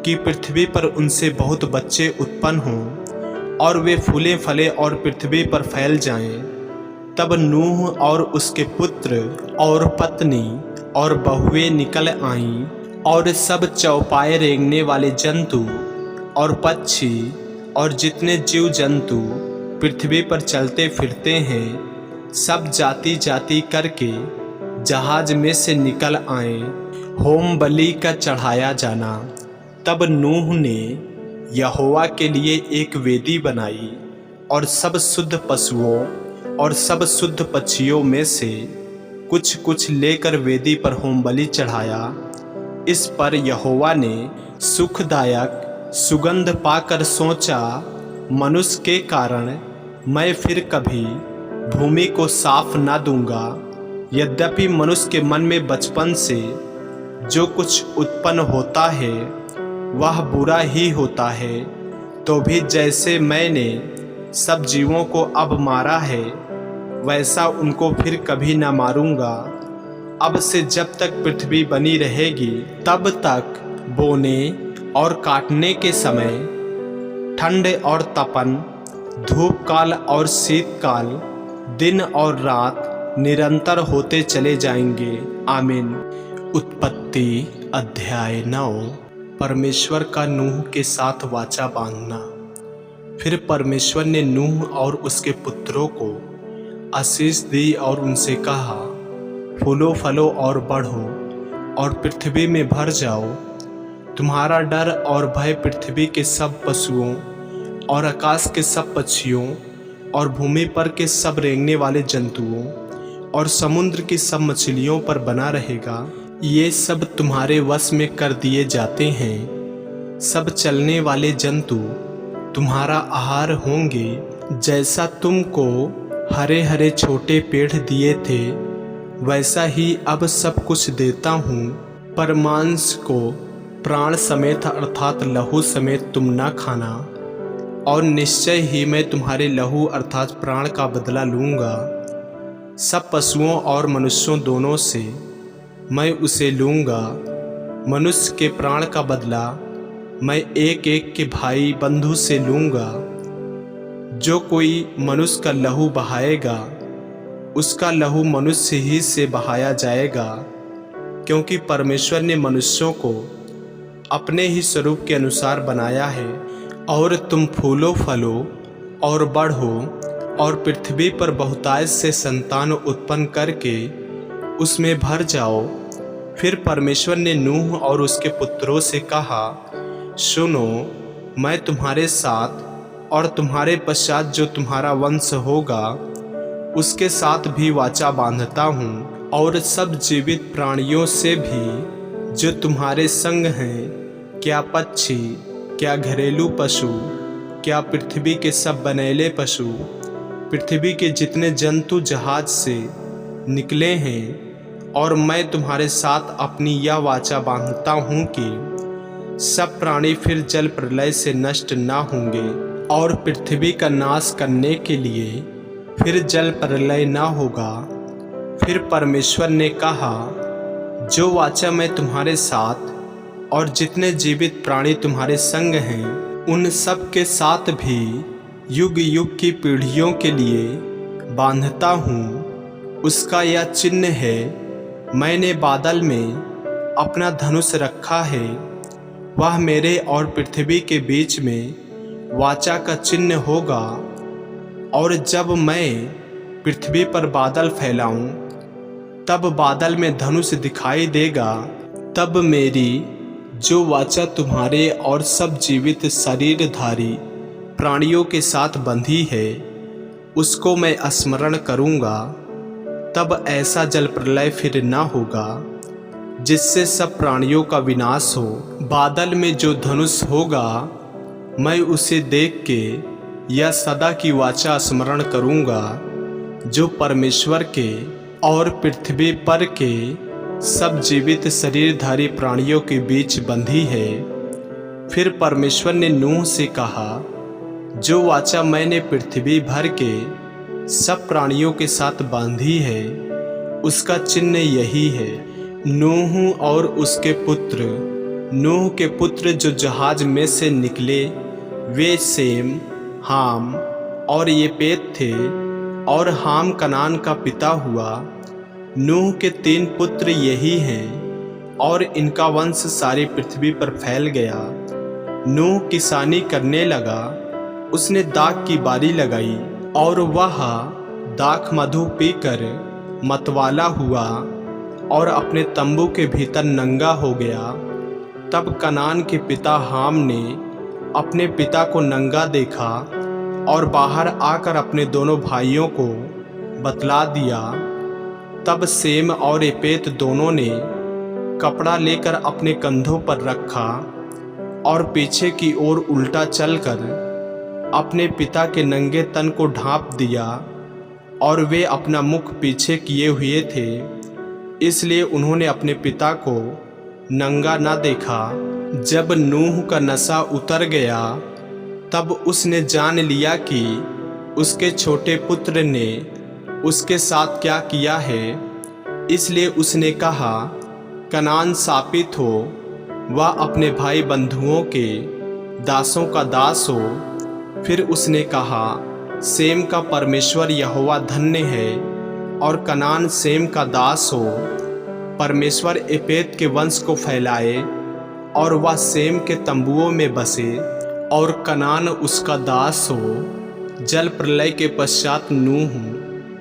कि पृथ्वी पर उनसे बहुत बच्चे उत्पन्न हों और वे फूले फले और पृथ्वी पर फैल जाएं। तब नूह और उसके पुत्र और पत्नी और बहुएं निकल आईं, और सब चौपाए रेंगने वाले जंतु और पक्षी और जितने जीव जंतु पृथ्वी पर चलते फिरते हैं, सब जाति जाति करके जहाज में से निकल आए। होम बलि का चढ़ाया जाना। तब नूह ने यहोवा के लिए एक वेदी बनाई और सब शुद्ध पशुओं और सब शुद्ध पक्षियों में से कुछ कुछ लेकर वेदी पर होम बलि चढ़ाया। इस पर यहोवा ने सुखदायक सुगंध पाकर सोचा, मनुष्य के कारण मैं फिर कभी भूमि को साफ न दूंगा। यद्यपि मनुष्य के मन में बचपन से जो कुछ उत्पन्न होता है वह बुरा ही होता है, तो भी जैसे मैंने सब जीवों को अब मारा है, वैसा उनको फिर कभी न मारूंगा। अब से जब तक पृथ्वी बनी रहेगी, तब तक बोने और काटने के समय, ठंड और तपन, धूप काल और शीतकाल, दिन और रात निरंतर होते चले जाएंगे। आमीन। उत्पत्ति अध्याय 9। परमेश्वर का नूह के साथ वाचा बांधना। फिर परमेश्वर ने नूह और उसके पुत्रों को आशीष दी और उनसे कहा, फूलो फलो और बढ़ो और पृथ्वी में भर जाओ। तुम्हारा डर और भय पृथ्वी के सब पशुओं और आकाश के सब पक्षियों और भूमि पर के सब रेंगने वाले जंतुओं और समुद्र की सब मछलियों पर बना रहेगा। ये सब तुम्हारे वश में कर दिए जाते हैं। सब चलने वाले जंतु तुम्हारा आहार होंगे। जैसा तुमको हरे हरे छोटे पेड़ दिए थे, वैसा ही अब सब कुछ देता हूँ। पर मांस को प्राण समेत अर्थात लहू समेत तुम न खाना, और निश्चय ही मैं तुम्हारे लहू अर्थात प्राण का बदला लूँगा। सब पशुओं और मनुष्यों दोनों से मैं उसे लूँगा। मनुष्य के प्राण का बदला मैं एक एक के भाई बंधु से लूँगा। जो कोई मनुष्य का लहू बहाएगा, उसका लहू मनुष्य ही से बहाया जाएगा, क्योंकि परमेश्वर ने मनुष्यों को अपने ही स्वरूप के अनुसार बनाया है। और तुम फूलो फलो और बढ़ो और पृथ्वी पर बहुतायत से संतान उत्पन्न करके उसमें भर जाओ। फिर परमेश्वर ने नूह और उसके पुत्रों से कहा, सुनो, मैं तुम्हारे साथ और तुम्हारे पश्चात जो तुम्हारा वंश होगा उसके साथ भी वाचा बांधता हूँ, और सब जीवित प्राणियों से भी जो तुम्हारे संग हैं, क्या पक्षी, क्या घरेलू पशु, क्या पृथ्वी के सब बनैले पशु, पृथ्वी के जितने जंतु जहाज से निकले हैं। और मैं तुम्हारे साथ अपनी यह वाचा बांधता हूँ कि सब प्राणी फिर जल प्रलय से नष्ट न होंगे, और पृथ्वी का नाश करने के लिए फिर जल प्रलय न होगा। फिर परमेश्वर ने कहा, जो वाचा मैं तुम्हारे साथ और जितने जीवित प्राणी तुम्हारे संग हैं, उन सब के साथ भी युग युग की पीढ़ियों के लिए बांधता हूँ। उसका यह चिन्ह है, मैंने बादल में अपना धनुष रखा है। वह मेरे और पृथ्वी के बीच में वाचा का चिन्ह होगा। और जब मैं पृथ्वी पर बादल फैलाऊं, तब बादल में धनुष दिखाई देगा। तब मेरी जो वाचा तुम्हारे और सब जीवित शरीरधारी प्राणियों के साथ बंधी है, उसको मैं स्मरण करूँगा। तब ऐसा जल प्रलय फिर न होगा जिससे सब प्राणियों का विनाश हो। बादल में जो धनुष होगा, मैं उसे देख के यह सदा की वाचा स्मरण करूँगा, जो परमेश्वर के और पृथ्वी पर के सब जीवित शरीरधारी प्राणियों के बीच बंधी है। फिर परमेश्वर ने नूह से कहा, जो वाचा मैंने पृथ्वी भर के सब प्राणियों के साथ बांधी है, उसका चिन्ह यही है। नूह और उसके पुत्र, नूह के पुत्र जो जहाज में से निकले, वे सेम, हाम और येपेत थे, और हाम कनान का पिता हुआ। नूह के 3 पुत्र यही हैं, और इनका वंश सारी पृथ्वी पर फैल गया। नूह किसानी करने लगा, उसने दाख की बारी लगाई, और वह दाख मधु पीकर मतवाला हुआ और अपने तंबू के भीतर नंगा हो गया। तब कनान के पिता हाम ने अपने पिता को नंगा देखा और बाहर आकर अपने दोनों भाइयों को बतला दिया। तब सेम और येपेत दोनों ने कपड़ा लेकर अपने कंधों पर रखा और पीछे की ओर उल्टा चलकर अपने पिता के नंगे तन को ढांप दिया, और वे अपना मुख पीछे किए हुए थे, इसलिए उन्होंने अपने पिता को नंगा न देखा। जब नूह का नशा उतर गया, तब उसने जान लिया कि उसके छोटे पुत्र ने उसके साथ क्या किया है, इसलिए उसने कहा, कनान शापित हो, वह अपने भाई बंधुओं के दासों का दास हो। फिर उसने कहा, सेम का परमेश्वर यहोवा धन्य है, और कनान सेम का दास हो। परमेश्वर येपेत के वंश को फैलाए, और वह सेम के तंबुओं में बसे, और कनान उसका दास हो। जल प्रलय के पश्चात नूह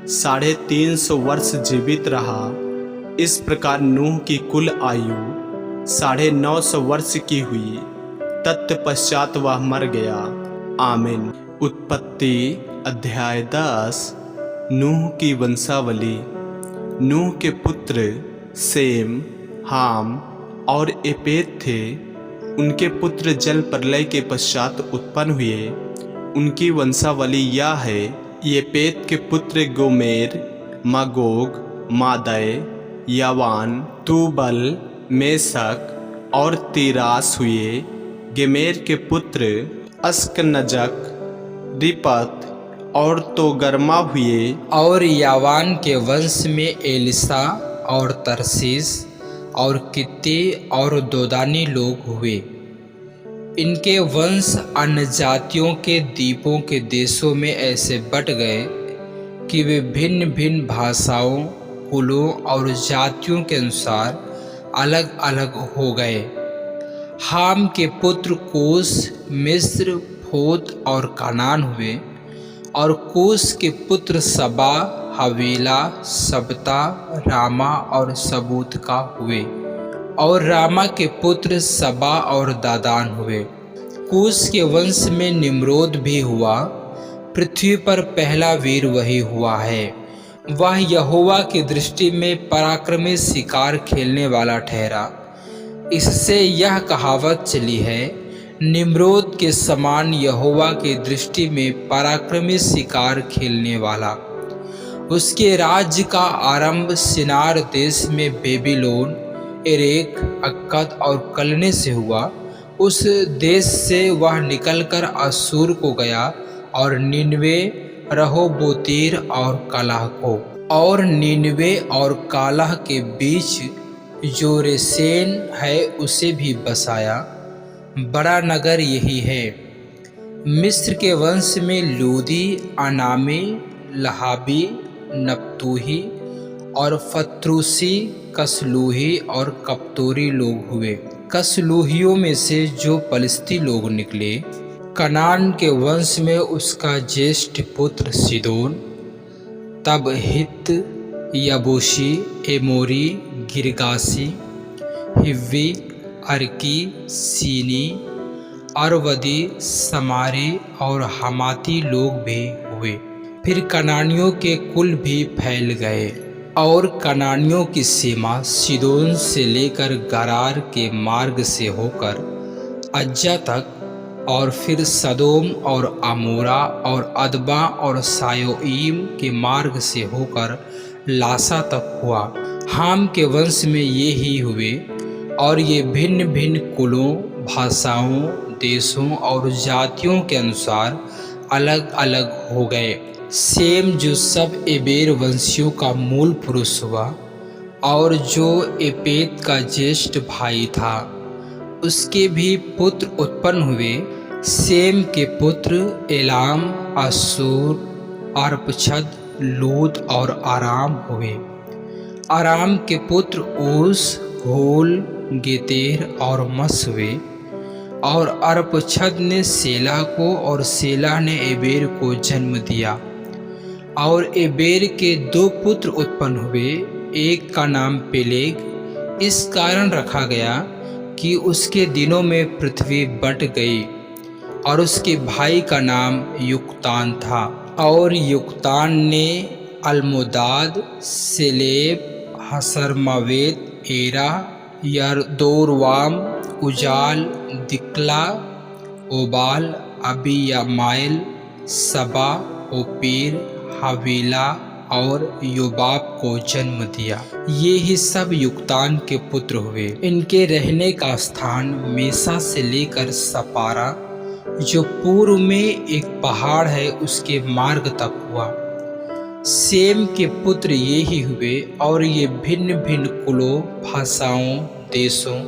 350 वर्ष जीवित रहा। इस प्रकार नूह की कुल आयु 950 वर्ष की हुई। तत्पश्चात वह मर गया। आमीन। उत्पत्ति अध्याय 10। नूह की वंशावली। नूह के पुत्र सेम, हाम और येपेत थे। उनके पुत्र जल प्रलय के पश्चात उत्पन्न हुए। उनकी वंशावली यह है। येपेत के पुत्र गोमेर, मागोग, मादै, यावान, तूबल, मेशक और तीरास हुए। गेमेर के पुत्र अस्कनजक, रिपत और तोगर्मा हुए। और यावान के वंश में एलिसा और तरसीस और कित्ती और दोदानी लोग हुए। इनके वंश अन्य जातियों के द्वीपों के देशों में ऐसे बट गए कि वे भिन्न भिन्न भाषाओं, कुलों और जातियों के अनुसार अलग अलग हो गए। हाम के पुत्र कूश, मिस्र, फोत और कानान हुए। और कूश के पुत्र सबा, हवीला, सबता, रामा और सबूत का हुए। और रामा के पुत्र सबा और दादान हुए। कूश के वंश में निम्रोद भी हुआ। पृथ्वी पर पहला वीर वही हुआ है। वह यहोवा की दृष्टि में पराक्रमी शिकार खेलने वाला ठहरा। इससे यह कहावत चली है, निम्रोद के समान यहोवा की दृष्टि में पराक्रमी शिकार खेलने वाला। उसके राज्य का आरंभ सिनार देश में बेबीलोन, एरेक, अक्कद और कलने से हुआ। उस देश से वह निकलकर अश्शूर को गया और निनवे, रहोबोतीर और कालाह को। और निनवे और कालाह के बीच जो रेसेन है उसे भी बसाया। बड़ा नगर यही है। मिस्र के वंश में लूदी, अनामी, लहाबी, नप्तूही और फत्रूसी, कसलूही और कप्तोरी लोग हुए। कसलूहियों में से जो पलिस्ती लोग निकले। कनान के वंश में उसका ज्येष्ठ पुत्र सिदोन, तब हित्त, यबूसी, एमोरी, गिरगासी, हिव्वी, अर्की, सीनी अरवदी, समारी और हमाती लोग भी हुए। फिर कनानियों के कुल भी फैल गए और कनानियों की सीमा सीदोन से लेकर गरार के मार्ग से होकर अज्जा तक, और फिर सदोम और अमोरा और अदबा और सायोईम के मार्ग से होकर लासा तक हुआ। हाम के वंश में ये ही हुए, और ये भिन्न भिन्न कुलों, भाषाओं, देशों और जातियों के अनुसार अलग अलग हो गए। सेम जो सब एबेर वंशियों का मूल पुरुष हुआ और जो एपेत का ज्येष्ठ भाई था, उसके भी पुत्र उत्पन्न हुए। सेम के पुत्र एलाम, असूर, अर्पक्षद, लूद और आराम हुए। आराम के पुत्र ऊस, होल, गेतेर और मस हुए। और अर्पक्षद ने सेला को और सेला ने एबेर को जन्म दिया। और एबेर के 2 पुत्र उत्पन्न हुए। एक का नाम पेलेग इस कारण रखा गया कि उसके दिनों में पृथ्वी बंट गई, और उसके भाई का नाम युक्तान था। और युक्तान ने अलमोदाद, सेलेब, हसरमावेत, एरा, यरदोरवाम, उजाल, दिक्ला, ओबाल, अबियमाइल, सबा, ओपीर, हवीला और योबाब को जन्म दिया। ये ही सब युक्तान के पुत्र हुए। इनके रहने का स्थान मेसा से लेकर सपारा, जो पूर्व में एक पहाड़ है, उसके मार्ग तक हुआ। सेम के पुत्र ये ही हुए, और ये भिन्न भिन्न कुलों, भाषाओं, देशों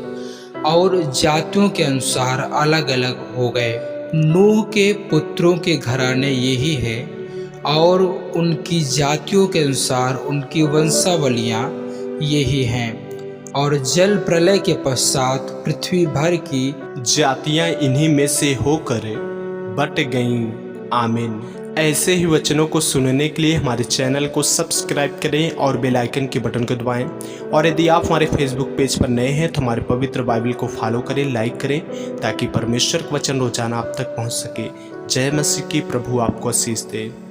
और जातियों के अनुसार अलग अलग हो गए। नूह के पुत्रों के घराने यही है, और उनकी जातियों के अनुसार उनकी वंशावलियाँ यही हैं। और जल प्रलय के पश्चात पृथ्वी भर की जातियां इन्हीं में से होकर बट गईं। आमीन। ऐसे ही वचनों को सुनने के लिए हमारे चैनल को सब्सक्राइब करें और बेल आइकन के बटन को दबाएं। और यदि आप हमारे फेसबुक पेज पर नए हैं तो हमारे पवित्र बाइबल को फॉलो करें, लाइक करें, ताकि परमेश्वर का वचन रोजाना आप तक पहुंच सके। जय मसीह की। प्रभु आपको आशीष दे।